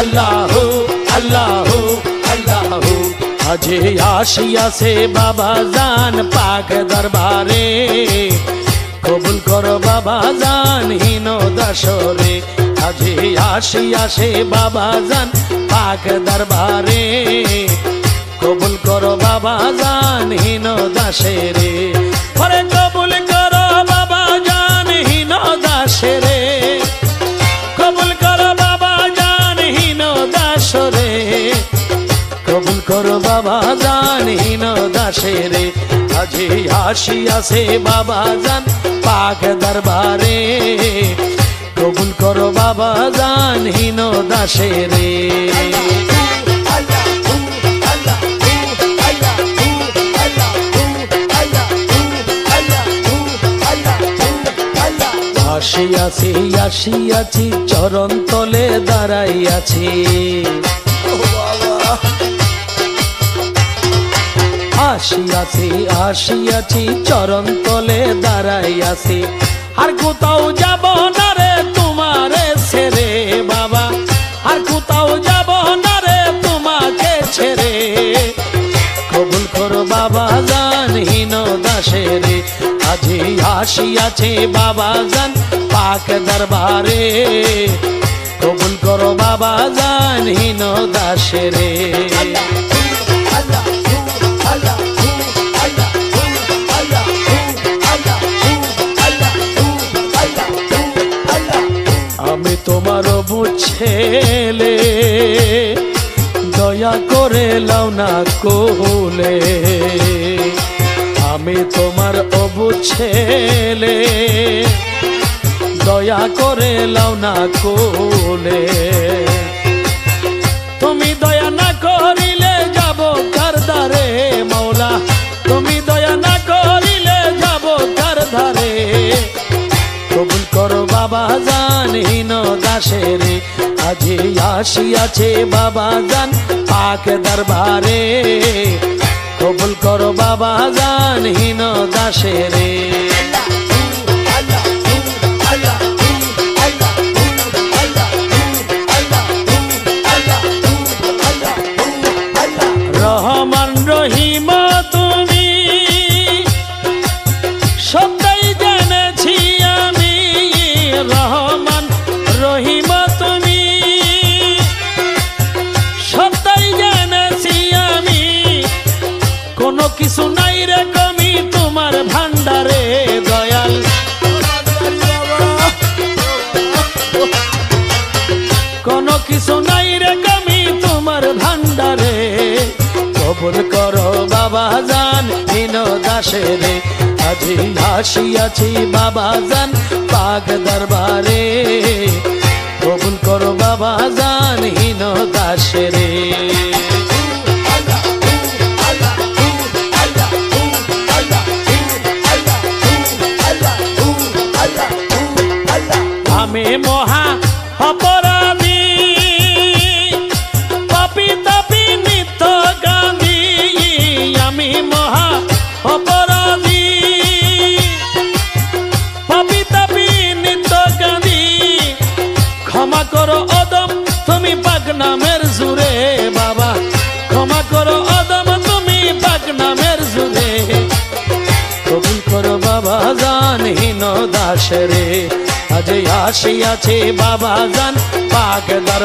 আল্লাহু আল্লাহু আল্লাহু আজে আসিয়াছে বাবা জান পাক দরবারে কবুল করো বাবা জান হীন দাসরে আজে আসিয়াছে বাবা জান পাক দরবারে কবুল করো বাবা জান হীন দাসরে পরে কবুল করো বাবা জান হীন দাসরে কবুল করো বাবা জান হীন দাসরে কবুল করো বাবা জান হীন দাসরে আজে আসিয়াছে বাবা জান পাক দরবারে কবুল করো বাবা জান হীন দাসরে আসিয়াছি আসিয়াছি চরণ তলে দাঁড়াইয়াছি আসিয়াছি আসিয়াছি চরণ তলে দাঁড়াইয়াছি আর কোথাও যাব না রে তোমারে ছেড়ে বাবা আর কোথাও যাব না রে তোমাকে ছেড়ে কবুল করো বাবা জান হীন দাসরে আজে আসিয়াছে বাবা জান পাক দরবারে কবুল করো বাবা জান হীন দাসরে আমি তোমার বুঝেলে দয়া করে লাও না কোলে আমি তোমার অবুঝ ছেলে দয়া করে লাও না কোলে তুমি দয়া না করিলে যাব কার ধারে মৌলা তুমি দয়া না করিলে যাব কার ধারে কবুল করো বাবা জান হীন দাসরে আজে আসিয়াছে বাবা জান পাক দরবারে কবুল করো বাবা জান হীন দাসরে রহমান রহিম তুমি সবটাই জেনেছি আমি রহমান রহিম তুমি সবটাই জেনেছি আমি কোনো কিছু নাই রে কমি তোমার ভান্ডারে দয়াল কোনো কিছু নাই রে কমি তোমার ভান্ডারে কবুল করো বাবা জান হীন দাসরে আজে আসিয়াছি বাবা জান পাক দরবারে কবুল করো বাবা জান হীন দাসরে আমি মহা অপরাধী পাপী তাপী নিত্য গান্ধী আমি মহা অপরাধী পাপী তাপী নিত্য গান্ধী ক্ষমা করো অদম তুমি পাক নামের জুড়ে বাবা ক্ষমা করো অদম তুমি পাক নামের জুড়ে কবুল করো বাবা জান হীন দাসরে আজে আসিয়াছে বাবা জান পাক দরবারে